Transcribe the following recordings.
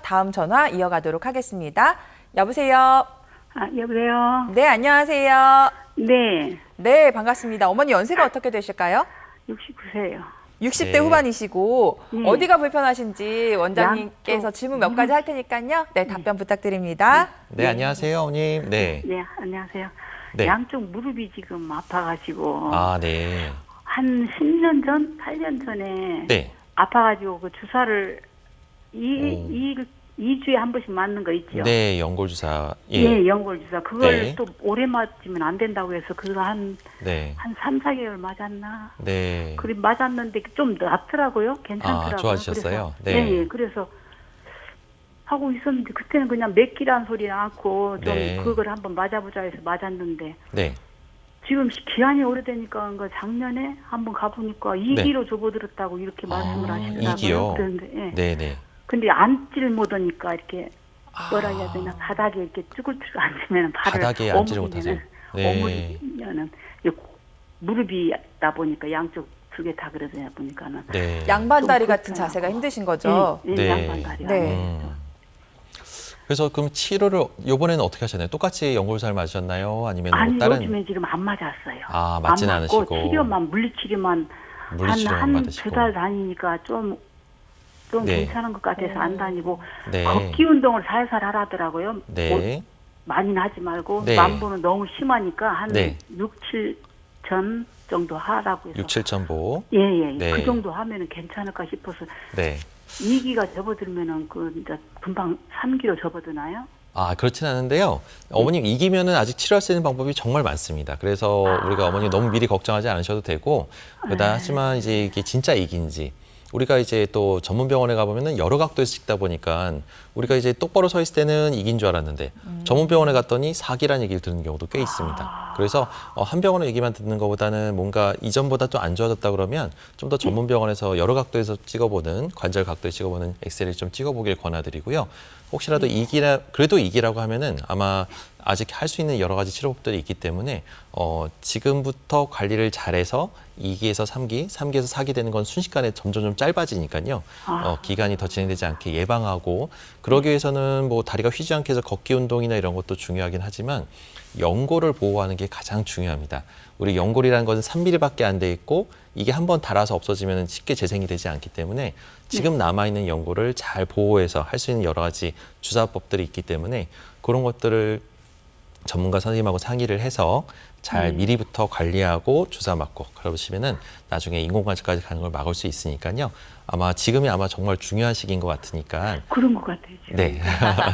다음 전화 이어가도록 하겠습니다. 여보세요? 여보세요? 네, 안녕하세요. 네, 네, 반갑습니다. 어머니 연세가 어떻게 되실까요? 69세요. 60대 네. 후반이시고 네. 어디가 불편하신지 원장님께서 양쪽 질문 몇 가지 할 테니까요. 네, 답변 부탁드립니다. 네, 안녕하세요, 어머님. 네. 네, 안녕하세요. 네. 양쪽 무릎이 지금 아파가지고 아, 네. 한 10년 전, 8년 전에 네. 아파가지고 그 주사를 2주에 한 번씩 맞는 거 있죠? 네, 연골주사. 예, 연골 주사. 그걸 네. 또 오래 맞으면 안 된다고 해서 그거 한 네. 3, 4개월 맞았나? 네. 그래 맞았는데 좀 낫더라고요. 괜찮더라고요. 아, 좋아지셨어요? 그래서, 네. 예, 그래서 하고 있었는데 그때는 그냥 맥기란 소리 않고 좀 네. 그걸 한번 맞아보자 해서 맞았는데 네. 지금 기한이 오래되니까 그 작년에 한번 가보니까 2기로 접어들었다고 이렇게 말씀을 하시더라고요. 2기요? 그런데 예. 네, 네. 근데 앉지를 못하니까 이렇게 뭐라 해야 되나 바닥에 이렇게 쭈글쭈글 앉으면 발을 바닥에 앉지를 못하세요. 네. 오므리면은 무릎이 있다 보니까 양쪽 두 개 다 그러다 보니까는 네. 양반다리 좀 같은 불편하고. 자세가 힘드신 거죠? 예, 네. 양반다리가. 네. 그래서 그럼 치료를 이번에는 어떻게 하셨나요? 똑같이 연골주사를 맞으셨나요? 아니면 뭐 아니 다른 요즘에 지금 안 맞았어요. 아, 맞진 안 맞고 않으시고. 치료만 물리치료만 물리치료만 한 받으시고. 두 달 다니니까 좀 네. 괜찮은 것 같아서 안 다니고 네. 걷기 운동을 살살 하라더라고요. 네. 많이는 하지 말고 네. 만보는 너무 심하니까 한 네. 6, 7전 정도 하라고 해서 6, 7천보. 예예 네. 그 정도 하면은 괜찮을까 싶어서 네. 2기가 접어들면은 그 이제 금방 3기로 접어드나요? 아, 그렇진 않은데요. 어머님 이기면은 아직 치료할 수 있는 방법이 정말 많습니다. 그래서 우리가 어머님 너무 미리 걱정하지 않으셔도 되고, 하지만 이제 이게 진짜 이기인지, 우리가 이제 또 전문 병원에 가보면은 여러 각도에서 찍다 보니까 우리가 이제 똑바로 서 있을 때는 이긴 줄 알았는데 전문 병원에 갔더니 사기란 얘기를 듣는 경우도 꽤 있습니다. 그래서 한 병원의 얘기만 듣는 것보다는 뭔가 이전보다 좀 안 좋아졌다 그러면 좀 더 전문 병원에서 여러 각도에서 찍어보는 관절 각도에 찍어보는 엑스레이를 좀 찍어보길 권하드리고요. 혹시라도 그래도 이기라고 하면은 아마 아직 할 수 있는 여러 가지 치료법들이 있기 때문에 지금부터 관리를 잘해서 2기에서 3기, 3기에서 4기 되는 건 순식간에 점점 좀 짧아지니까요. 기간이 더 진행되지 않게 예방하고 그러기 위해서는 뭐 다리가 휘지 않게 해서 걷기 운동이나 이런 것도 중요하긴 하지만 연골을 보호하는 게 가장 중요합니다. 우리 연골이라는 것은 3mm밖에 안 돼 있고 이게 한번 닳아서 없어지면 쉽게 재생이 되지 않기 때문에 지금 남아있는 연골을 잘 보호해서 할 수 있는 여러 가지 주사법들이 있기 때문에 그런 것들을 전문가 선생님하고 상의를 해서 잘 미리부터 관리하고 주사 맞고 그러시면은 나중에 인공관절까지 가는 걸 막을 수 있으니까요. 지금이 정말 중요한 시기인 것 같으니까. 그런 것 같아요. 지금. 네.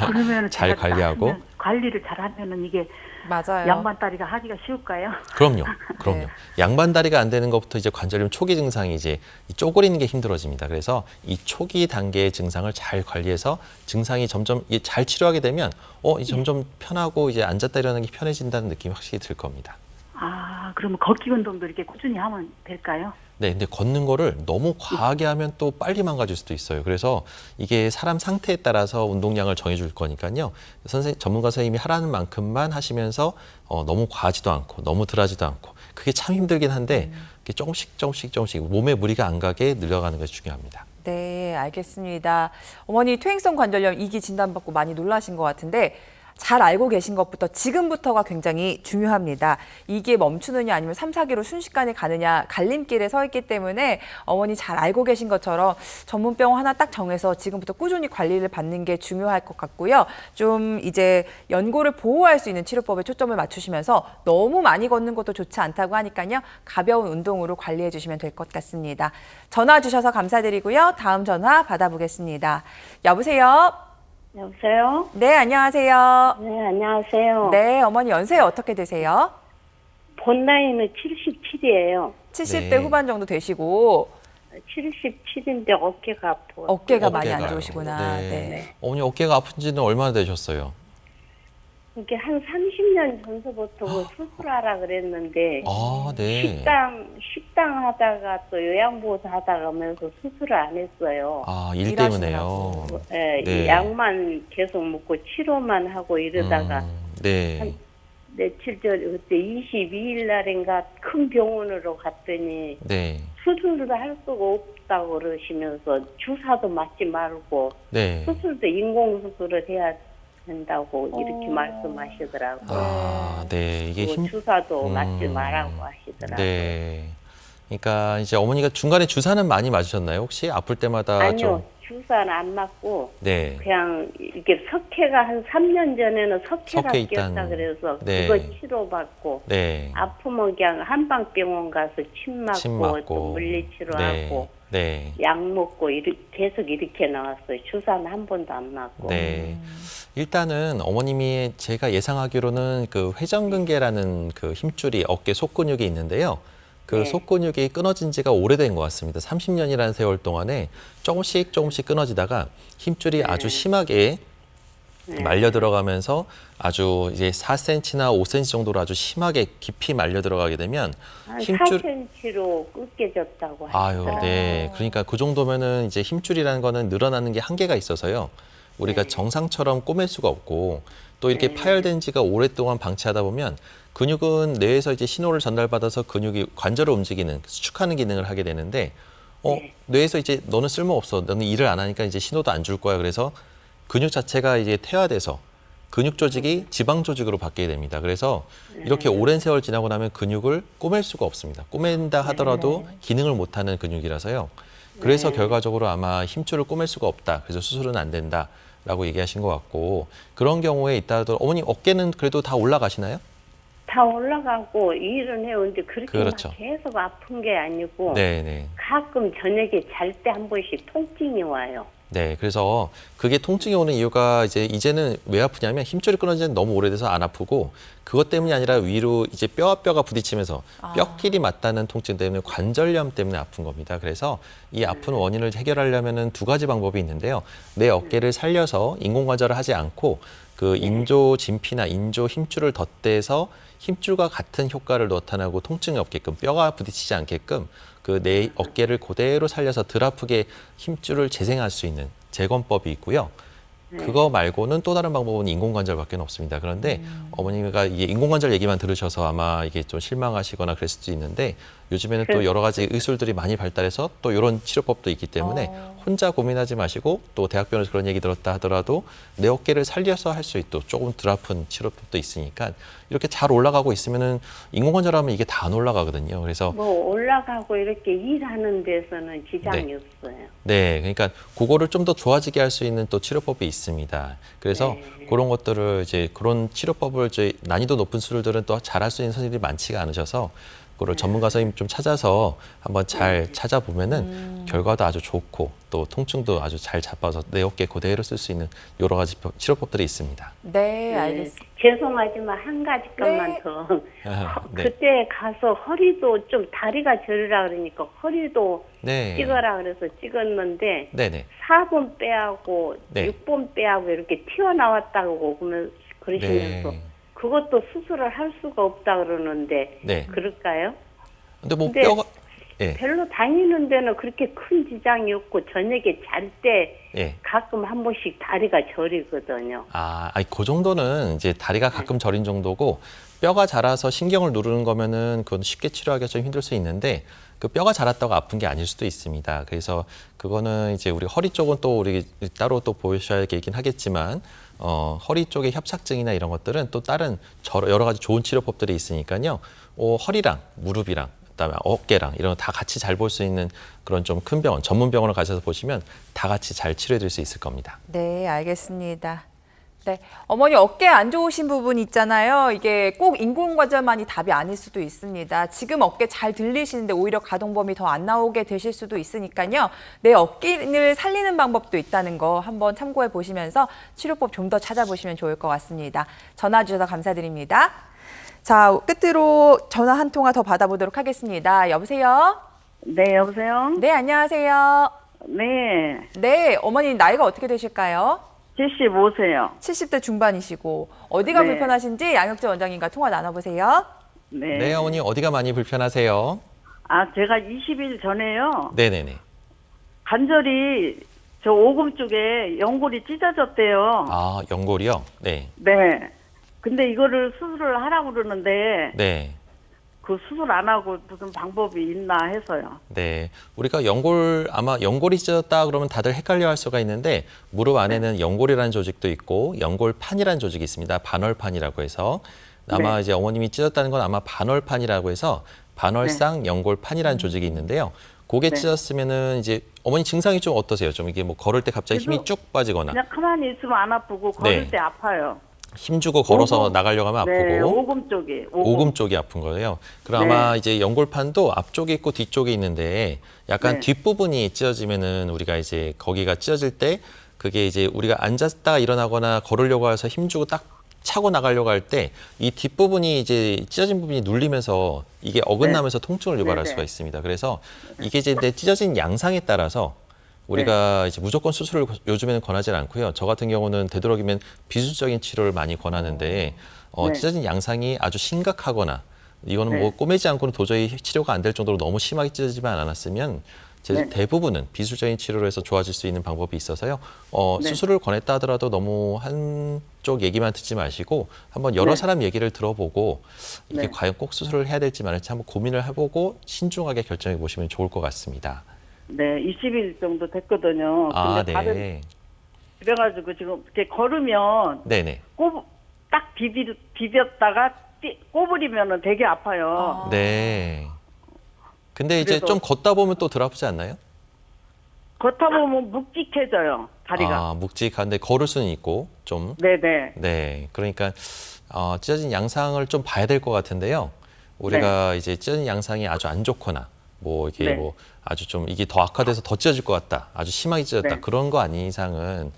그러면 잘 관리하고. 관리를 잘하면은 이게 맞아요. 양반다리가 하기가 쉬울까요? 그럼요. 네. 양반다리가 안 되는 것부터 이제 관절염 초기 증상이 이제 쪼그리는 게 힘들어집니다. 그래서 이 초기 단계의 증상을 잘 관리해서 증상이 점점 잘 치료하게 되면 이제 점점 편하고 이제 앉았다 일어나기 편해진다는 느낌이 확실히 들 겁니다. 그러면 걷기 운동도 이렇게 꾸준히 하면 될까요? 네, 근데 걷는 거를 너무 과하게 하면 또 빨리 망가질 수도 있어요. 그래서 이게 사람 상태에 따라서 운동량을 정해줄 거니까요. 전문가 선생님이 하라는 만큼만 하시면서 너무 과하지도 않고 너무 덜하지도 않고 그게 참 힘들긴 한데 조금씩 몸에 무리가 안 가게 늘려가는 것이 중요합니다. 네, 알겠습니다. 어머니 퇴행성 관절염 2기 진단받고 많이 놀라신 것 같은데 잘 알고 계신 것부터 지금부터가 굉장히 중요합니다. 2기에 멈추느냐 아니면 3, 4기로 순식간에 가느냐 갈림길에 서 있기 때문에 어머니 잘 알고 계신 것처럼 전문병원 하나 딱 정해서 지금부터 꾸준히 관리를 받는 게 중요할 것 같고요. 좀 이제 연골을 보호할 수 있는 치료법에 초점을 맞추시면서 너무 많이 걷는 것도 좋지 않다고 하니까요. 가벼운 운동으로 관리해 주시면 될 것 같습니다. 전화 주셔서 감사드리고요. 다음 전화 받아보겠습니다. 여보세요? 여보세요? 네, 안녕하세요. 네, 안녕하세요. 네, 어머니 연세 어떻게 되세요? 본 나이는 77이에요. 70대 네. 후반 정도 되시고 77인데 어깨가 아파요. 어깨가 많이 안 어깨가요. 좋으시구나. 네. 네. 어머니 어깨가 아픈 지는 얼마나 되셨어요? 이게 한 30년 전서부터 그 수술하라 그랬는데 네. 식당 하다가 또 요양보호사 하다가 하면서 수술을 안 했어요. 일 때문에요. 예, 네. 약만 계속 먹고 치료만 하고 이러다가 네. 한 며칠 전 그때 22일 날인가 큰 병원으로 갔더니 네. 수술도 할 수가 없다고 그러시면서 주사도 맞지 말고 네. 수술도 인공수술을 해야 된다고 이렇게 말씀하시더라고요. 아, 네. 이게 그리고 주사도 맞지 말라고 하시더라고요. 네. 그러니까 이제 어머니가 중간에 주사는 많이 맞으셨나요? 혹시 아플 때마다 아니요, 좀 주사는 안 맞고 네. 그냥 이게 석회가 한 3년 전에는 석회가 석회 끼었다 있다는. 그래서 네. 그거 치료받고 네. 아프면 그냥 한방병원 가서 침 맞고, 침 맞고. 또 물리치료하고 네. 약 먹고 계속 이렇게 나왔어요. 주사는 한 번도 안 맞고. 네. 일단은 어머님이 제가 예상하기로는 그 회전근개라는 그 힘줄이 어깨 속근육이 있는데요. 그 네. 속근육이 끊어진 지가 오래된 것 같습니다. 30년이라는 세월 동안에 조금씩 끊어지다가 힘줄이 아주 심하게 말려 들어가면서 아주 이제 4cm나 5cm 정도로 아주 심하게 깊이 말려 들어가게 되면 한 힘줄 4cm로 으깨졌다고 아유, 하시더라고요. 네. 그러니까 그 정도면은 이제 힘줄이라는 거는 늘어나는 게 한계가 있어서요. 우리가 네. 정상처럼 꼬맬 수가 없고 또 이렇게 파열된 지가 오랫동안 방치하다 보면 근육은 뇌에서 이제 신호를 전달받아서 근육이 관절을 움직이는 수축하는 기능을 하게 되는데 뇌에서 이제 너는 쓸모없어. 너는 일을 안 하니까 이제 신호도 안 줄 거야. 그래서 근육 자체가 이제 퇴화돼서 근육 조직이 지방 조직으로 바뀌게 됩니다. 그래서 이렇게 오랜 세월 지나고 나면 근육을 꼬맬 수가 없습니다. 꼬맨다 하더라도 기능을 못하는 근육이라서요. 그래서 결과적으로 아마 힘줄을 꼬맬 수가 없다. 그래서 수술은 안 된다라고 얘기하신 것 같고 그런 경우에 있다 하더라도 어머니 어깨는 그래도 다 올라가시나요? 다 올라가고 일은 해요. 근데 그렇게 그렇죠. 막 계속 아픈 게 아니고 네네. 가끔 저녁에 잘 때 한 번씩 통증이 와요. 네, 그래서 그게 통증이 오는 이유가 이제는 왜 아프냐면 힘줄이 끊어진 지 너무 오래돼서 안 아프고 그것 때문이 아니라 위로 이제 뼈와 뼈가 부딪히면서 뼈끼리 맞닿는 통증 때문에 관절염 때문에 아픈 겁니다. 그래서 이 아픈 원인을 해결하려면은 두 가지 방법이 있는데요. 내 어깨를 살려서 인공관절을 하지 않고 그 인조 진피나 인조 힘줄을 덧대서 힘줄과 같은 효과를 나타나고 통증이 없게끔 뼈가 부딪히지 않게끔 그 내 어깨를 그대로 살려서 덜 아프게 힘줄을 재생할 수 있는 재건법이 있고요. 그거 말고는 또 다른 방법은 인공관절밖에 없습니다. 그런데 어머니가 이게 인공관절 얘기만 들으셔서 아마 이게 좀 실망하시거나 그럴 수도 있는데 요즘에는 또 여러 가지 의술들이 많이 발달해서 또 이런 치료법도 있기 때문에 혼자 고민하지 마시고 또 대학병원에서 그런 얘기 들었다 하더라도 내 어깨를 살려서 할 수 있도록 조금 덜 아픈 치료법도 있으니까 이렇게 잘 올라가고 있으면은 인공관절하면 이게 다 안 올라가거든요. 그래서 뭐 올라가고 이렇게 일하는 데서는 지장이 없어요. 네, 그러니까 그거를 좀 더 좋아지게 할 수 있는 또 치료법이 있습니다. 그래서 그런 것들을 이제 그런 치료법을 이제 난이도 높은 수술들은 또 잘할 수 있는 선생님들이 많지가 않으셔서 그걸 전문가 선생님 좀 찾아서 한번 잘 찾아보면은 결과도 아주 좋고 또 통증도 아주 잘 잡아서 내 어깨 그대로 쓸 수 있는 여러 가지 치료법들이 있습니다. 네, 알겠습니다. 죄송하지만 한 가지 것만 더. 네. 그때 가서 허리도 좀 다리가 저리라 그러니까 허리도 네. 찍어라 그래서 찍었는데 네네. 4번 빼하고 네. 6번 빼하고 이렇게 튀어나왔다고 그러시면서 네. 그것도 수술을 할 수가 없다 그러는데 네. 그럴까요? 근데 뭐 근데 뼈가 예. 별로 다니는 데는 그렇게 큰 지장이 없고 저녁에 잘 때 예. 가끔 한 번씩 다리가 저리거든요. 아니 그 정도는 이제 다리가 가끔 저린 정도고 뼈가 자라서 신경을 누르는 거면은 그건 쉽게 치료하기가 좀 힘들 수 있는데 그 뼈가 자랐다고 아픈 게 아닐 수도 있습니다. 그래서 그거는 이제 우리 허리 쪽은 또 우리 따로 또 보셔야 되긴 하겠지만 허리 쪽의 협착증이나 이런 것들은 또 다른 여러 가지 좋은 치료법들이 있으니까요. 허리랑 무릎이랑 그다음에 어깨랑 이런 거 다 같이 잘 볼 수 있는 그런 좀 큰 병원, 전문 병원을 가셔서 보시면 다 같이 잘 치료해 드릴 수 있을 겁니다. 네, 알겠습니다. 네, 어머니 어깨 안 좋으신 부분 있잖아요. 이게 꼭 인공관절만이 답이 아닐 수도 있습니다. 지금 어깨 잘 들리시는데 오히려 가동범위 더 안 나오게 되실 수도 있으니까요. 내 어깨를 살리는 방법도 있다는 거 한번 참고해 보시면서 치료법 좀 더 찾아보시면 좋을 것 같습니다. 전화 주셔서 감사드립니다. 자, 끝으로 전화 한 통화 더 받아보도록 하겠습니다. 여보세요? 네, 여보세요? 네, 안녕하세요. 네, 네, 어머니 나이가 어떻게 되실까요? 75세요. 70대 중반이시고 어디가 네. 불편하신지 양혁재 원장님과 통화 나눠보세요. 네. 네, 어머니 어디가 많이 불편하세요? 제가 20일 전에요. 네네네. 관절이 저 오금 쪽에 연골이 찢어졌대요. 연골이요? 네. 네. 근데 이거를 수술을 하라고 그러는데 네. 그 수술 안 하고 무슨 방법이 있나 해서요. 네, 우리가 아마 연골이 찢어졌다 그러면 다들 헷갈려할 수가 있는데 무릎 안에는 연골이라는 조직도 있고 연골판이라는 조직이 있습니다. 반월판이라고 해서 아마 네. 이제 어머님이 찢었다는 건 아마 반월판이라고 해서 반월상 연골판이라는 조직이 있는데요. 그게 네. 찢었으면은 이제 어머니 증상이 좀 어떠세요? 좀 이게 뭐 걸을 때 갑자기 힘이 그래도 쭉 빠지거나 그냥 가만히 있으면 안 아프고 걸을 네. 때 아파요. 힘 주고 걸어서 오금. 나가려고 하면 네, 아프고 오금 쪽이. 오금 쪽이 아픈 거예요. 그럼 네. 아마 이제 연골판도 앞쪽에 있고 뒤쪽에 있는데 약간 네. 뒷부분이 찢어지면은 우리가 이제 거기가 찢어질 때 그게 이제 우리가 앉았다 일어나거나 걸으려고 해서 힘주고 딱 차고 나가려고 할 때 이 뒷부분이 이제 찢어진 부분이 눌리면서 이게 어긋나면서 통증을 유발할 네, 네. 수가 있습니다. 그래서 이게 이제 내 찢어진 양상에 따라서 우리가 이제 무조건 수술을 요즘에는 권하지 않고요. 저 같은 경우는 되도록이면 비수적인 치료를 많이 권하는데 네. 찢어진 양상이 아주 심각하거나 이거는 네. 뭐 꼬매지 않고는 도저히 치료가 안 될 정도로 너무 심하게 찢어지만 않았으면 네. 대부분은 비수적인 치료로 해서 좋아질 수 있는 방법이 있어서요. 네. 수술을 권했다 하더라도 너무 한쪽 얘기만 듣지 마시고 한번 여러 네. 사람 얘기를 들어보고 이게 네. 과연 꼭 수술을 해야 될지 말을지 한번 고민을 해보고 신중하게 결정해 보시면 좋을 것 같습니다. 네, 20일 정도 됐거든요. 아, 근데 다들 네. 그래가지고 지금 이렇게 걸으면 네네. 딱 비볐다가 꼬부리면은 되게 아파요. 네. 근데 이제 그래서- 좀 걷다 보면 또 덜 아프지 않나요? 걷다 보면 묵직해져요, 다리가. 아, 묵직한데 걸을 수는 있고 좀. 네네. 네. 그러니까 찢어진 양상을 좀 봐야 될 것 같은데요. 우리가 이제 찢어진 양상이 아주 안 좋거나 뭐 이게 네. 뭐 아주 좀 이게 더 악화돼서 더 찢어질 것 같다. 아주 심하게 찢어졌다. 네. 그런 거 아닌 이상은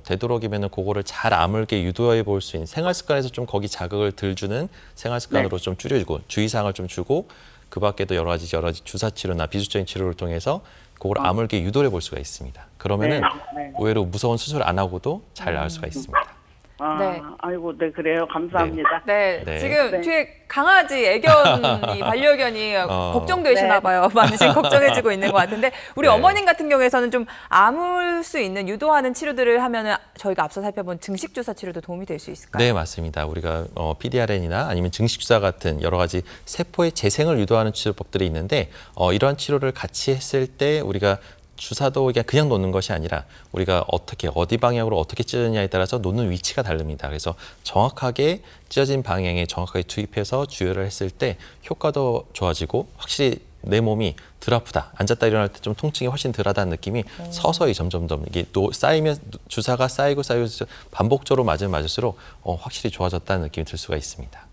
되도록이면은 그거를 잘 아물게 유도해 볼 수 있는 생활 습관에서 좀 거기 자극을 덜 주는 생활 습관으로 좀 줄여주고 주의사항을 좀 주고 그 밖에도 여러 가지 주사 치료나 비수적인 치료를 통해서 그걸 아물게 유도해 볼 수가 있습니다. 그러면은 네. 의외로 무서운 수술 안 하고도 잘 나을 수가 있습니다. 아, 네. 아이고, 네, 그래요. 감사합니다. 네, 네. 지금 네. 뒤에 강아지 애견이 반려견이 걱정되시나 네. 봐요. 많이 지금 걱정해지고 있는 것 같은데 우리 네. 어머님 같은 경우에서는 좀 아물 수 있는 유도하는 치료들을 하면은 저희가 앞서 살펴본 증식 주사 치료도 도움이 될 수 있을까요? 네, 맞습니다. 우리가 PDRN이나 아니면 증식주사 같은 여러 가지 세포의 재생을 유도하는 치료법들이 있는데 이러한 치료를 같이 했을 때 우리가 주사도 그냥 놓는 것이 아니라 우리가 어디 방향으로 어떻게 찢어지냐에 따라서 놓는 위치가 다릅니다. 그래서 정확하게 찢어진 방향에 정확하게 투입해서 주혈을 했을 때 효과도 좋아지고 확실히 내 몸이 덜 아프다. 앉았다 일어날 때 좀 통증이 훨씬 덜하다는 느낌이 서서히 점점점 이게 쌓이면 주사가 쌓이고 반복적으로 맞으면 맞을수록 확실히 좋아졌다는 느낌이 들 수가 있습니다.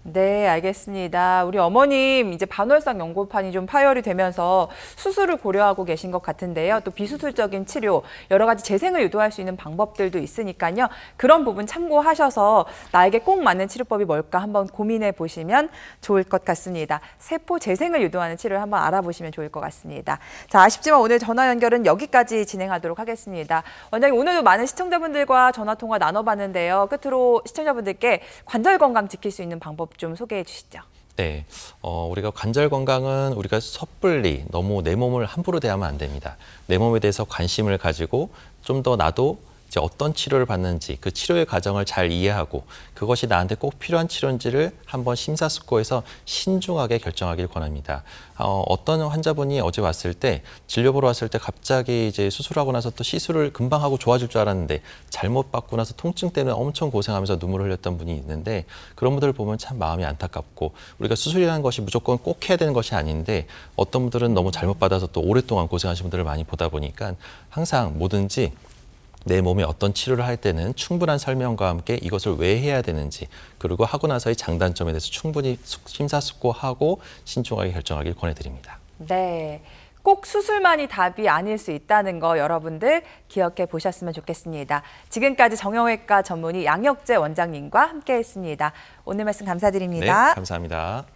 네, 알겠습니다. 우리 어머님 이제 반월상 연골판이 좀 파열이 되면서 수술을 고려하고 계신 것 같은데요. 또 비수술적인 치료, 여러 가지 재생을 유도할 수 있는 방법들도 있으니까요. 그런 부분 참고하셔서 나에게 꼭 맞는 치료법이 뭘까 한번 고민해 보시면 좋을 것 같습니다. 세포 재생을 유도하는 치료를 한번 알아보시면 좋을 것 같습니다. 자, 아쉽지만 오늘 전화 연결은 여기까지 진행하도록 하겠습니다. 원장님, 오늘도 많은 시청자분들과 전화 통화 나눠봤는데요. 끝으로 시청자분들께 관절 건강 지킬 수 있는 방법 좀 소개해 주시죠. 네, 우리가 관절 건강은 우리가 섣불리 너무 내 몸을 함부로 대하면 안 됩니다. 내 몸에 대해서 관심을 가지고 좀 더 나도 이제 어떤 치료를 받는지 그 치료의 과정을 잘 이해하고 그것이 나한테 꼭 필요한 치료인지를 한번 심사숙고해서 신중하게 결정하길 권합니다. 어떤 환자분이 어제 왔을 때 진료 보러 왔을 때 갑자기 이제 수술하고 나서 또 시술을 금방 하고 좋아질 줄 알았는데 잘못 받고 나서 통증 때문에 엄청 고생하면서 눈물을 흘렸던 분이 있는데 그런 분들을 보면 참 마음이 안타깝고 우리가 수술이라는 것이 무조건 꼭 해야 되는 것이 아닌데 어떤 분들은 너무 잘못 받아서 또 오랫동안 고생하신 분들을 많이 보다 보니까 항상 뭐든지 내 몸에 어떤 치료를 할 때는 충분한 설명과 함께 이것을 왜 해야 되는지 그리고 하고 나서의 장단점에 대해서 충분히 심사숙고하고 신중하게 결정하길 권해드립니다. 네. 꼭 수술만이 답이 아닐 수 있다는 거 여러분들 기억해 보셨으면 좋겠습니다. 지금까지 정형외과 전문의 양혁재 원장님과 함께했습니다. 오늘 말씀 감사드립니다. 네, 감사합니다.